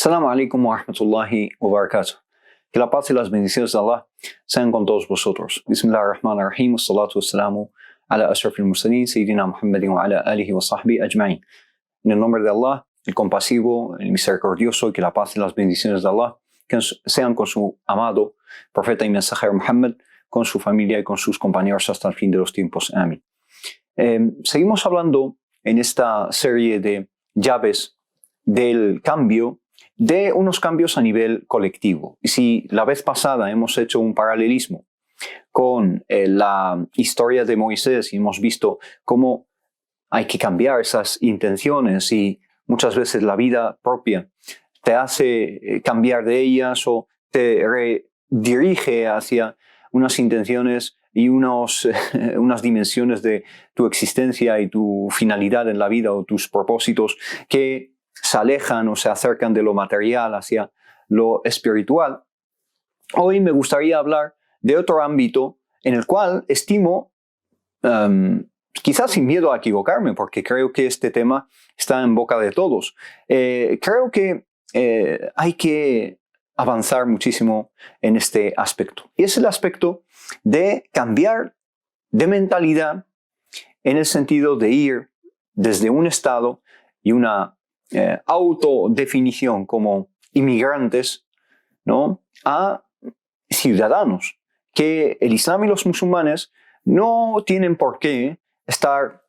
Assalamu alaikum wa rahmatullahi wa barakatuh. Que la paz y las bendiciones de Allah sean con todos vosotros. Bismillahirrahmanirrahim. Wassalatu wassalamu ala ashrafil mursalin, Sayyidina Muhammadin wa ala alihi wa sahbihi ajma'in. En el nombre de Allah, el compasivo, el misericordioso, y que la paz y las bendiciones de Allah sean con su amado profeta y mensajero Muhammad, con su familia y con sus compañeros hasta el fin de los tiempos. Amén. Seguimos hablando en esta serie de llaves del cambio, de unos cambios a nivel colectivo. Y si la vez pasada hemos hecho un paralelismo con la historia de Moisés y hemos visto cómo hay que cambiar esas intenciones y muchas veces la vida propia te hace cambiar de ellas o te redirige hacia unas intenciones y unas dimensiones de tu existencia y tu finalidad en la vida o tus propósitos que se alejan o se acercan de lo material hacia lo espiritual. Hoy me gustaría hablar de otro ámbito en el cual estimo, quizás sin miedo a equivocarme, porque creo que este tema está en boca de todos. Creo que hay que avanzar muchísimo en este aspecto. Y es el aspecto de cambiar de mentalidad en el sentido de ir desde un estado y una autodefinición como inmigrantes, ¿no?, a ciudadanos, que el Islam y los musulmanes no tienen por qué estar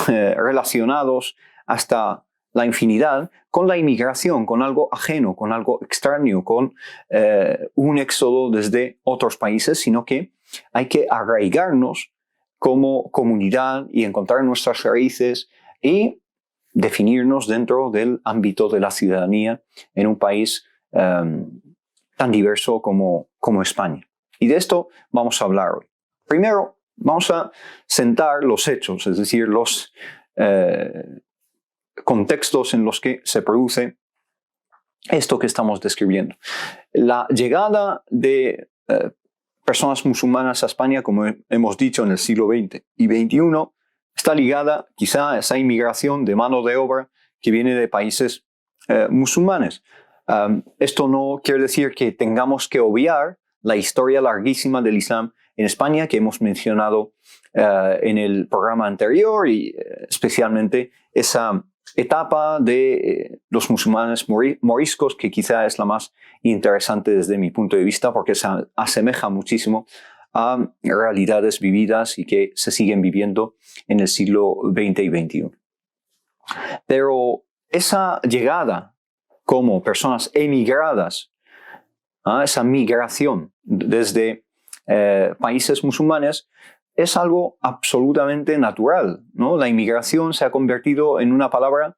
relacionados hasta la infinidad con la inmigración, con algo ajeno, con algo extraño, con un éxodo desde otros países, sino que hay que arraigarnos como comunidad y encontrar nuestras raíces y definirnos dentro del ámbito de la ciudadanía en un país tan diverso como España. Y de esto vamos a hablar hoy. Primero, vamos a sentar los hechos, es decir, los contextos en los que se produce esto que estamos describiendo. La llegada de personas musulmanas a España, como hemos dicho, en el siglo XX y XXI, está ligada quizá a esa inmigración de mano de obra que viene de países musulmanes. Esto no quiere decir que tengamos que obviar la historia larguísima del Islam en España, que hemos mencionado en el programa anterior, y especialmente esa etapa de los musulmanes moriscos, que quizá es la más interesante desde mi punto de vista, porque se asemeja muchísimo a realidades vividas y que se siguen viviendo en el siglo XX y XXI. Pero esa llegada como personas emigradas, esa migración desde países musulmanes, es algo absolutamente natural, ¿no? La inmigración se ha convertido en una palabra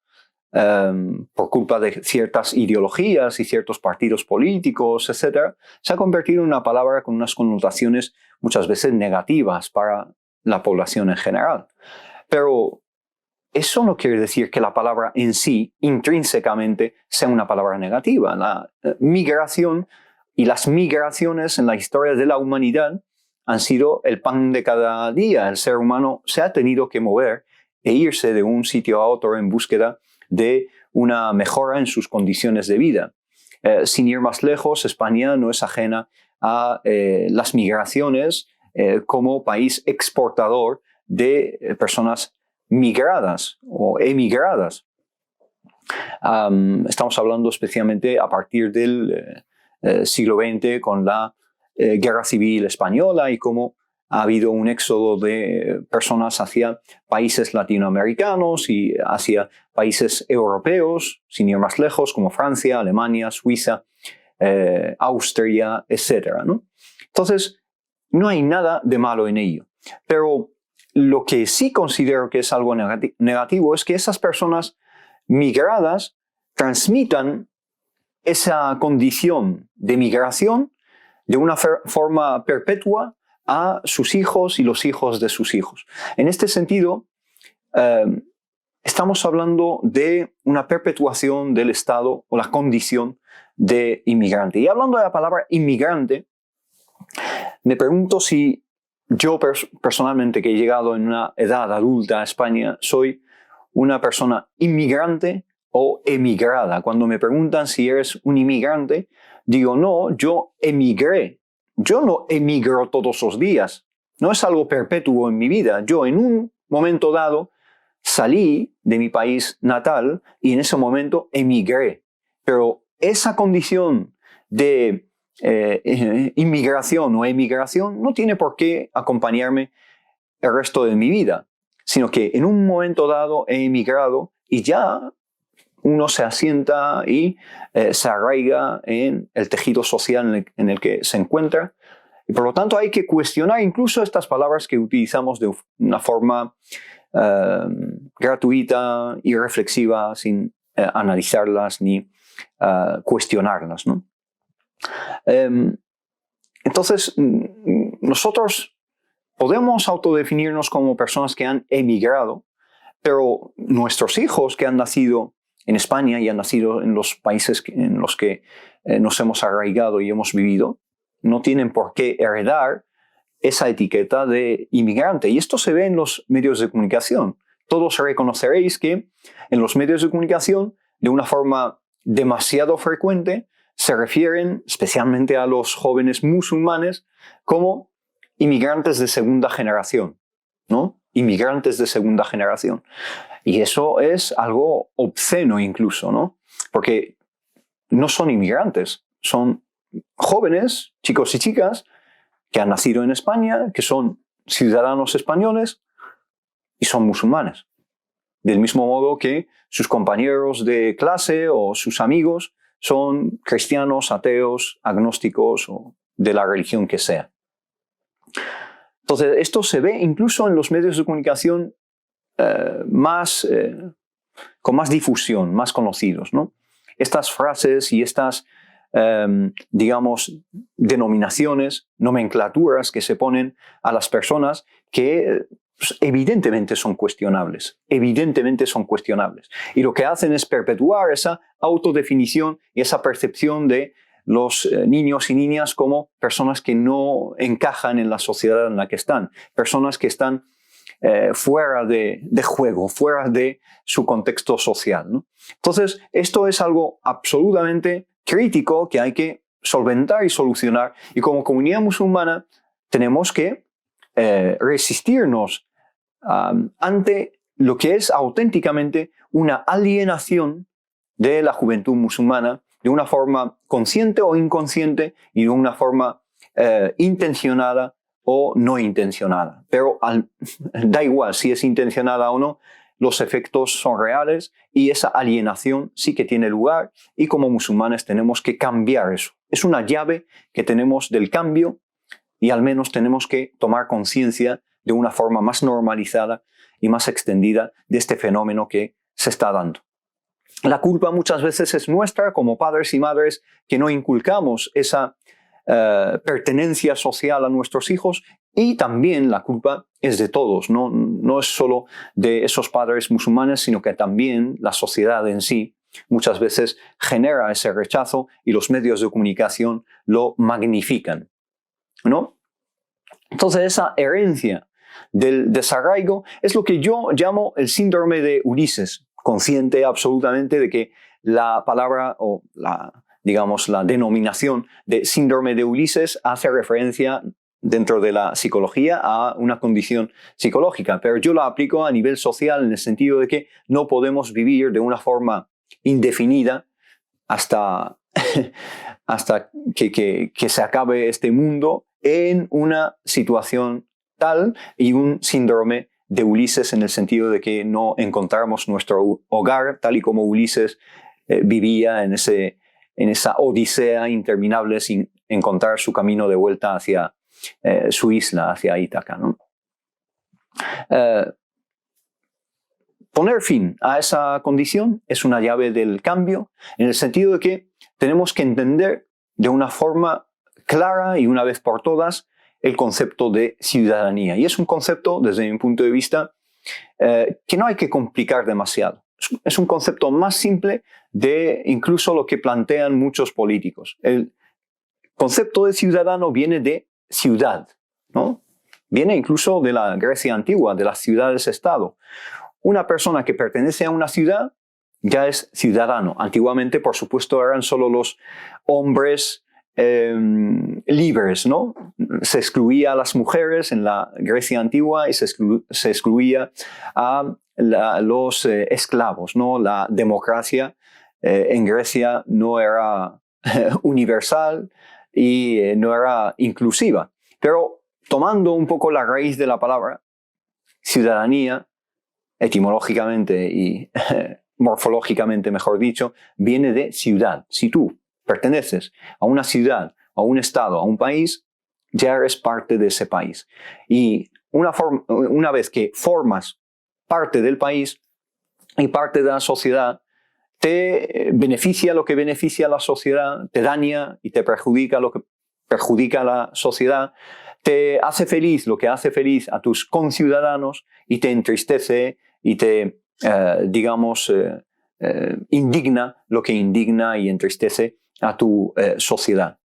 por culpa de ciertas ideologías y ciertos partidos políticos, etc., se ha convertido en una palabra con unas connotaciones muchas veces negativas para la población en general. Pero eso no quiere decir que la palabra en sí, intrínsecamente, sea una palabra negativa. La migración y las migraciones en la historia de la humanidad han sido el pan de cada día. El ser humano se ha tenido que mover e irse de un sitio a otro en búsqueda de una mejora en sus condiciones de vida. Sin ir más lejos, España no es ajena a las migraciones como país exportador de personas migradas o emigradas. Estamos hablando especialmente a partir del siglo XX con la Guerra Civil Española y cómo ha habido un éxodo de personas hacia países latinoamericanos y hacia países europeos, sin ir más lejos, como Francia, Alemania, Suiza, Austria, etc., ¿no? Entonces, no hay nada de malo en ello. Pero lo que sí considero que es algo negativo es que esas personas migradas transmitan esa condición de migración de una forma perpetua a sus hijos y los hijos de sus hijos. En este sentido, estamos hablando de una perpetuación del estado o la condición de inmigrante. Y hablando de la palabra inmigrante, me pregunto si yo personalmente, que he llegado en una edad adulta a España, soy una persona inmigrante o emigrada. Cuando me preguntan si eres un inmigrante, digo, no, yo emigré. Yo no emigro todos los días. No es algo perpetuo en mi vida. Yo en un momento dado salí de mi país natal y en ese momento emigré. Pero esa condición de inmigración o emigración no tiene por qué acompañarme el resto de mi vida, sino que en un momento dado he emigrado y ya uno se asienta y se arraiga en el tejido social en el que se encuentra. Y por lo tanto hay que cuestionar incluso estas palabras que utilizamos de una forma gratuita y reflexiva sin analizarlas ni cuestionarlas, ¿no? Entonces, nosotros podemos autodefinirnos como personas que han emigrado, pero nuestros hijos que han nacido en España y han nacido en los países en los que nos hemos arraigado y hemos vivido, no tienen por qué heredar esa etiqueta de inmigrante. Y esto se ve en los medios de comunicación. Todos reconoceréis que en los medios de comunicación, de una forma demasiado frecuente, se refieren especialmente a los jóvenes musulmanes como inmigrantes de segunda generación, ¿no? Inmigrantes de segunda generación. Y eso es algo obsceno incluso, ¿no? Porque no son inmigrantes, son jóvenes, chicos y chicas, que han nacido en España, que son ciudadanos españoles y son musulmanes. Del mismo modo que sus compañeros de clase o sus amigos son cristianos, ateos, agnósticos o de la religión que sea. Entonces, esto se ve incluso en los medios de comunicación con más difusión, más conocidos, ¿no? Estas frases y estas, digamos, denominaciones, nomenclaturas que se ponen a las personas que evidentemente son cuestionables, evidentemente son cuestionables. Y lo que hacen es perpetuar esa autodefinición y esa percepción de los niños y niñas como personas que no encajan en la sociedad en la que están, personas que están fuera de juego, fuera de su contexto social, ¿no? Entonces, esto es algo absolutamente crítico que hay que solventar y solucionar. Y como comunidad musulmana tenemos que resistirnos ante lo que es auténticamente una alienación de la juventud musulmana de una forma consciente o inconsciente y de una forma intencionada o no intencionada. Pero da igual si es intencionada o no, los efectos son reales y esa alienación sí que tiene lugar y como musulmanes tenemos que cambiar eso. Es una llave que tenemos del cambio y al menos tenemos que tomar conciencia de una forma más normalizada y más extendida de este fenómeno que se está dando. La culpa muchas veces es nuestra como padres y madres que no inculcamos esa pertenencia social a nuestros hijos y también la culpa es de todos, no es solo de esos padres musulmanes, sino que también la sociedad en sí muchas veces genera ese rechazo y los medios de comunicación lo magnifican, ¿no? Entonces esa herencia del desarraigo es lo que yo llamo el síndrome de Ulises, consciente absolutamente de que la palabra o la denominación de síndrome de Ulises hace referencia dentro de la psicología a una condición psicológica, pero yo la aplico a nivel social en el sentido de que no podemos vivir de una forma indefinida hasta que se acabe este mundo en una situación tal y un síndrome de Ulises en el sentido de que no encontramos nuestro hogar tal y como Ulises vivía en esa odisea interminable sin encontrar su camino de vuelta hacia su isla, hacia Ítaca, ¿no? Poner fin a esa condición es una llave del cambio en el sentido de que tenemos que entender de una forma clara y una vez por todas el concepto de ciudadanía. Y es un concepto, desde mi punto de vista, que no hay que complicar demasiado. Es un concepto más simple de incluso lo que plantean muchos políticos. El concepto de ciudadano viene de ciudad, ¿no? Viene incluso de la Grecia antigua, de las ciudades-estado. Una persona que pertenece a una ciudad ya es ciudadano. Antiguamente, por supuesto, eran solo los hombres libres, ¿no? Se excluía a las mujeres en la Grecia antigua y se excluía a los esclavos, ¿no? La democracia en Grecia no era universal y no era inclusiva. Pero tomando un poco la raíz de la palabra, ciudadanía, etimológicamente y morfológicamente, mejor dicho, viene de ciudad. Si tú perteneces a una ciudad, a un estado, a un país, ya eres parte de ese país. Y una vez que formas parte del país y parte de la sociedad, te beneficia lo que beneficia a la sociedad, te daña y te perjudica lo que perjudica a la sociedad, te hace feliz lo que hace feliz a tus conciudadanos y te entristece y te, indigna lo que indigna y entristece a tu sociedad.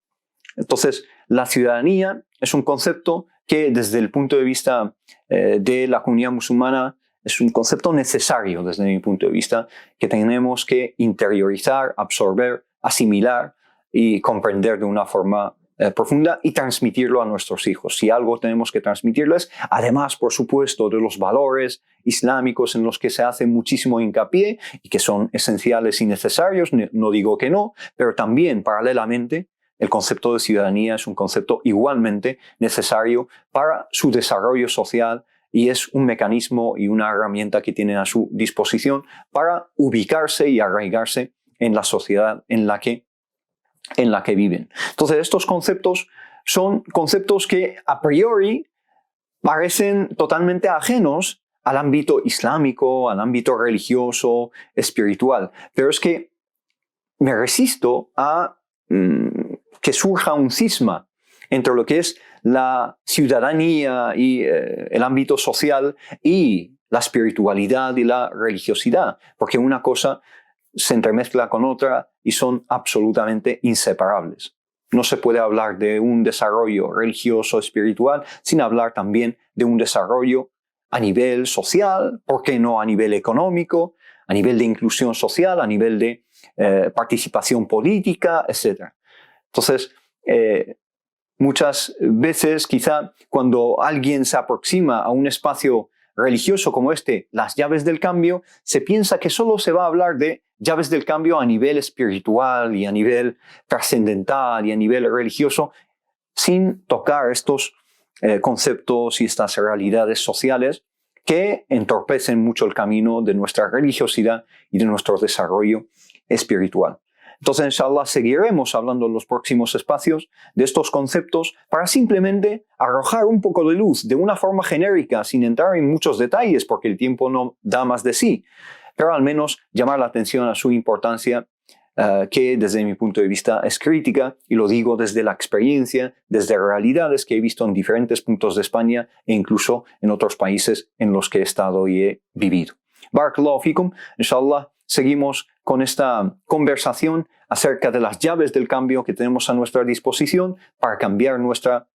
Entonces, la ciudadanía es un concepto que desde el punto de vista de la comunidad musulmana es un concepto necesario desde mi punto de vista que tenemos que interiorizar, absorber, asimilar y comprender de una forma profunda y transmitirlo a nuestros hijos. Si algo tenemos que transmitirles, además, por supuesto, de los valores islámicos en los que se hace muchísimo hincapié y que son esenciales y necesarios, no digo que no, pero también paralelamente el concepto de ciudadanía es un concepto igualmente necesario para su desarrollo social y es un mecanismo y una herramienta que tienen a su disposición para ubicarse y arraigarse en la sociedad en la que viven. Entonces, estos conceptos son conceptos que a priori parecen totalmente ajenos al ámbito islámico, al ámbito religioso, espiritual. Pero es que me resisto a que surja un cisma entre lo que es la ciudadanía y el ámbito social y la espiritualidad y la religiosidad, porque una cosa se entremezcla con otra y son absolutamente inseparables. No se puede hablar de un desarrollo religioso espiritual sin hablar también de un desarrollo a nivel social, ¿por qué no a nivel económico, a nivel de inclusión social, a nivel de participación política, etc.? Entonces, muchas veces quizá cuando alguien se aproxima a un espacio religioso como este, las llaves del cambio, se piensa que solo se va a hablar de llaves del cambio a nivel espiritual y a nivel trascendental y a nivel religioso, sin tocar estos conceptos y estas realidades sociales que entorpecen mucho el camino de nuestra religiosidad y de nuestro desarrollo espiritual. Entonces, inshallah, seguiremos hablando en los próximos espacios de estos conceptos para simplemente arrojar un poco de luz de una forma genérica, sin entrar en muchos detalles, porque el tiempo no da más de sí, pero al menos llamar la atención a su importancia, que desde mi punto de vista es crítica, y lo digo desde la experiencia, desde realidades que he visto en diferentes puntos de España e incluso en otros países en los que he estado y he vivido. Barakallahu fikum, inshallah. Seguimos con esta conversación acerca de las llaves del cambio que tenemos a nuestra disposición para cambiar nuestra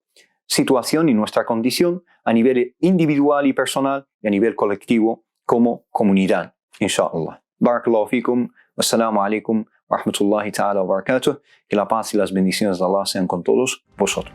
situación y nuestra condición a nivel individual y personal y a nivel colectivo como comunidad, inshallah. Barakallahu fikum, wassalamu alaikum wa rahmatullahi ta'ala wa barakatuh. Que la paz y las bendiciones de Allah sean con todos vosotros.